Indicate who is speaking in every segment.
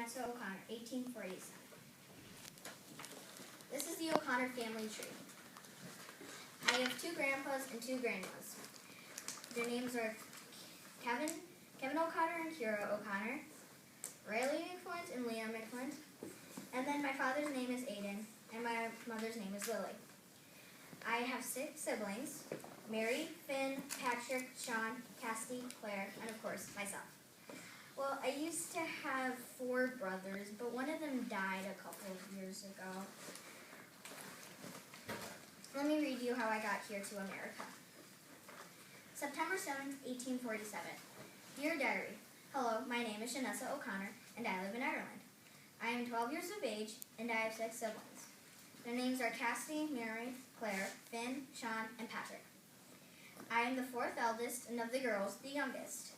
Speaker 1: Shanessa O'Connor, 1847. This is the O'Connor family tree. I have two grandpas and two grandmas. Their names are Kevin O'Connor and Kira O'Connor, Riley McFlint and Leah McFlint, and then my father's name is Aiden, and my mother's name is Lily. I have 6 siblings: Mary, Finn, Patrick, Sean, Cassidy, Claire, and of course, myself. Well, I used to have 4 brothers, but one of them died a couple of years ago. Let me read you how I got here to America. September 7th, 1847. Dear Diary, hello, my name is Shanessa O'Connor, and I live in Ireland. I am 12 years of age, and I have 6 siblings. Their names are Cassidy, Mary, Claire, Finn, Sean, and Patrick. I am the 4th eldest, and of the girls, the youngest.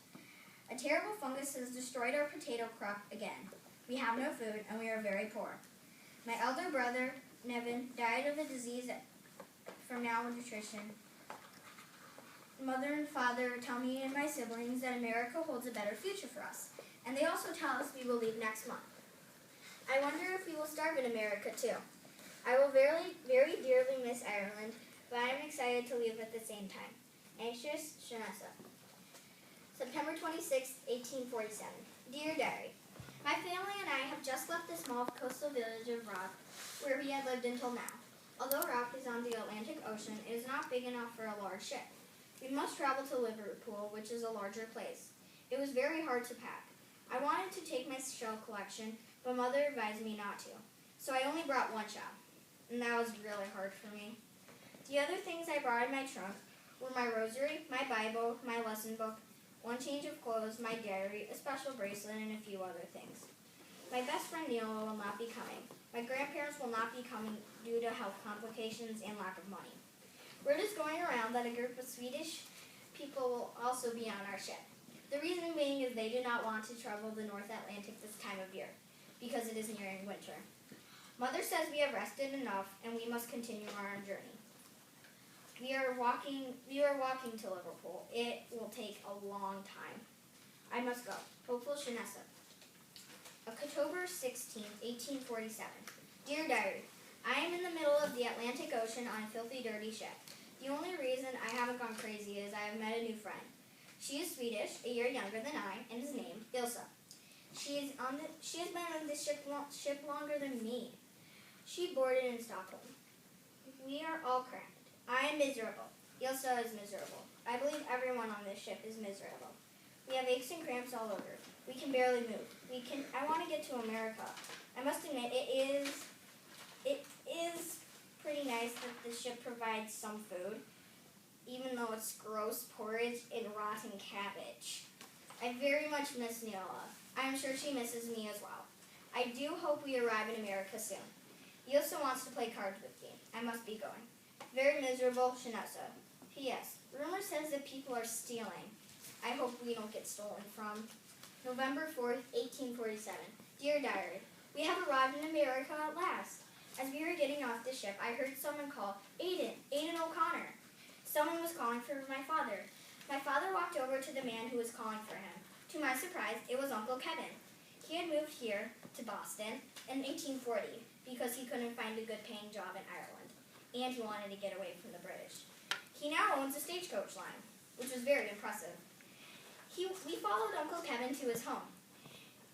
Speaker 1: A terrible fungus has destroyed our potato crop again. We have no food, and we are very poor. My elder brother, Nevin, died of a disease from malnutrition. Mother and father tell me and my siblings that America holds a better future for us, and they also tell us we will leave next month. I wonder if we will starve in America too. I will very, very dearly miss Ireland, but I am excited to leave at the same time. Anxious, Shanessa. September 26, 1847. Dear Diary, my family and I have just left the small coastal village of Rock, where we had lived until now. Although Rock is on the Atlantic Ocean, it is not big enough for a large ship. We must travel to Liverpool, which is a larger place. It was very hard to pack. I wanted to take my shell collection, but Mother advised me not to. So I only brought 1 shell, and that was really hard for me. The other things I brought in my trunk were my rosary, my Bible, my lesson book, 1 change of clothes, my diary, a special bracelet, and a few other things. My best friend Neela will not be coming. My grandparents will not be coming due to health complications and lack of money. Word is going around that a group of Swedish people will also be on our ship. The reason being is they do not want to travel the North Atlantic this time of year, because it is nearing winter. Mother says we have rested enough and we must continue our journey. We are walking to Liverpool. It will take a long time. I must go. Hopeful, Shanessa. October 16, 1847. Dear Diary, I am in the middle of the Atlantic Ocean on a filthy, dirty ship. The only reason I haven't gone crazy is I have met a new friend. She is Swedish, a year younger than I, and is named Ilsa. She has been on this ship longer than me. She boarded in Stockholm. We are all cramped. I am miserable. Ilsa is miserable. I believe everyone on this ship is miserable. We have aches and cramps all over. We can barely move. I want to get to America. I must admit, it is pretty nice that the ship provides some food, even though it's gross porridge and rotten cabbage. I very much miss Neela. I am sure she misses me as well. I do hope we arrive in America soon. Ilsa wants to play cards with me. I must be going. Very miserable, Shanessa. P.S. Rumor says that people are stealing. I hope we don't get stolen from. November 4th, 1847. Dear Diary, we have arrived in America at last. As we were getting off the ship, I heard someone call, Aiden O'Connor. Someone was calling for my father. My father walked over to the man who was calling for him. To my surprise, it was Uncle Kevin. He had moved here to Boston in 1840 because he couldn't find a good-paying job in Ireland, and he wanted to get away from the British. He now owns a stagecoach line, which was very impressive. We followed Uncle Kevin to his home.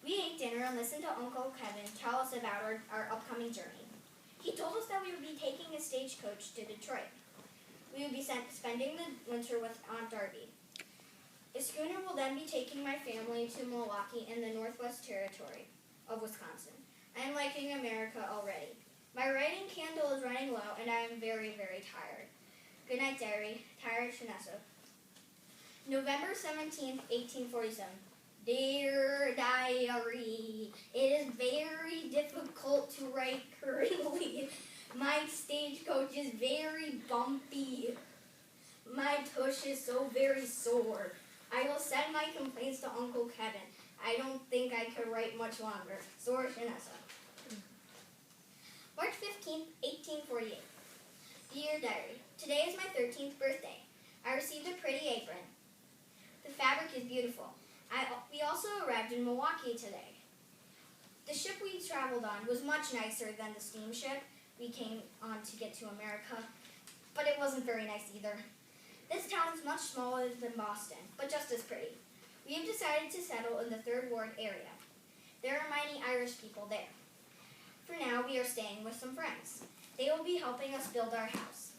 Speaker 1: We ate dinner and listened to Uncle Kevin tell us about our upcoming journey. He told us that we would be taking a stagecoach to Detroit. We would be spending the winter with Aunt Darby. A schooner will then be taking my family to Milwaukee in the Northwest Territory of Wisconsin. I am liking America already. My writing candle is running low, and I am very, very tired. Good night, Diary. Tired, Shanessa. November 17th, 1847. Dear Diary, it is very difficult to write currently. My stagecoach is very bumpy. My tush is so very sore. I will send my complaints to Uncle Kevin. I don't think I could write much longer. Sore, Shanessa. March 15th, 1848. Dear Diary, today is my 13th birthday. I received a pretty apron. The fabric is beautiful. We also arrived in Milwaukee today. The ship we traveled on was much nicer than the steamship we came on to get to America, but it wasn't very nice either. This town is much smaller than Boston, but just as pretty. We have decided to settle in the Third Ward area. There are many Irish people there. For now, we are staying with some friends. They will be helping us build our house.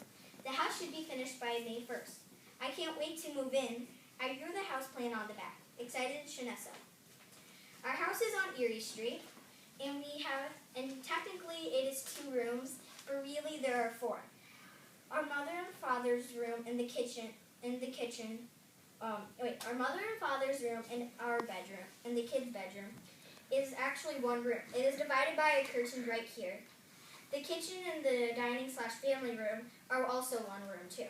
Speaker 1: The house should be finished by May 1st. I can't wait to move in. I drew the house plan on the back. Excited, Shanessa. Our house is on Erie Street, and technically it is 2 rooms, but really there are 4. Our mother and father's room and our mother and father's room and our bedroom, and the kids' bedroom, is actually 1 room. It is divided by a curtain right here. The kitchen and the dining/family room are also 1 room too.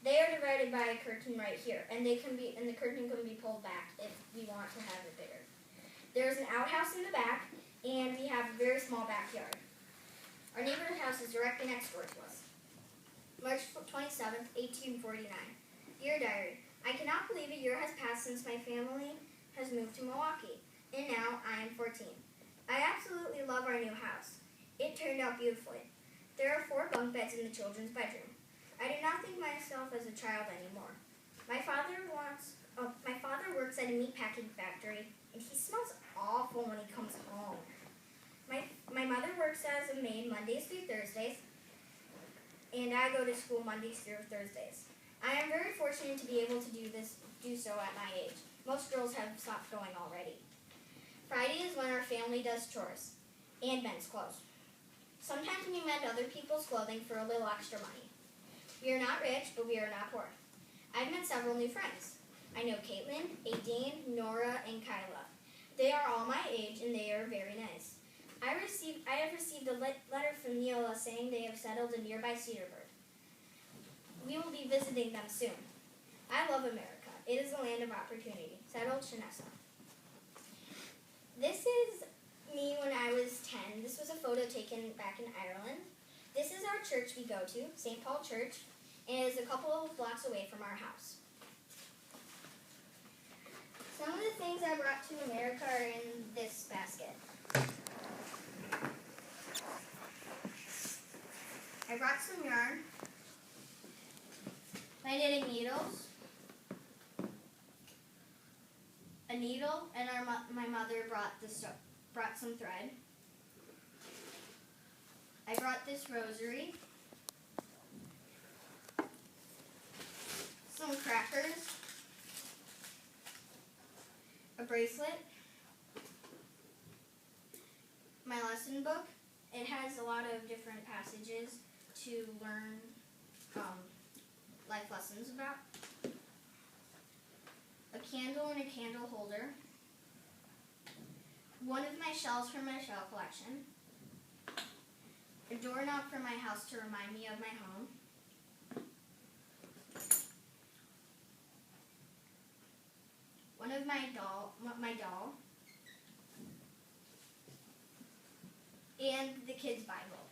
Speaker 1: They are divided by a curtain right here, and the curtain can be pulled back if you want to have it bigger. There's an outhouse in the back, and we have a very small backyard. Our neighbor's house is directly next door to us. March 27th, 1849. Dear Diary, I cannot believe a year has passed since my family has moved to Milwaukee, and now I am 14. I absolutely love our new house. It turned out beautifully. There are 4 bunk beds in the children's bedroom. I do not think myself as a child anymore. My father works at a meatpacking factory, and he smells awful when he comes home. My mother works as a maid Mondays through Thursdays, and I go to school Mondays through Thursdays. I am very fortunate to be able to do so at my age. Most girls have stopped going already. Friday is when our family does chores and mends clothes. Sometimes we mend other people's clothing for a little extra money. We are not rich, but we are not poor. I've met several new friends. I know Caitlin, Aideen, Nora, and Kyla. They are all my age, and they are very nice. I have received a letter from Neola saying they have settled in nearby Cedarburg. We will be visiting them soon. I love America. It is a land of opportunity. Settled, Shanessa. This is me when I was 10. This was a photo taken back in Ireland. This is our church we go to, St. Paul Church, and it is a couple of blocks away from our house. Some of the things I brought to America are in this basket. I brought some yarn, my knitting needles, a needle, and my mother brought some thread. I brought this rosary, some crackers, a bracelet, my lesson book. It has a lot of different passages to learn life lessons about. A candle and a candle holder. One of my shells from my shell collection. A doorknob for my house to remind me of my home. One of my doll. And the kids' Bible.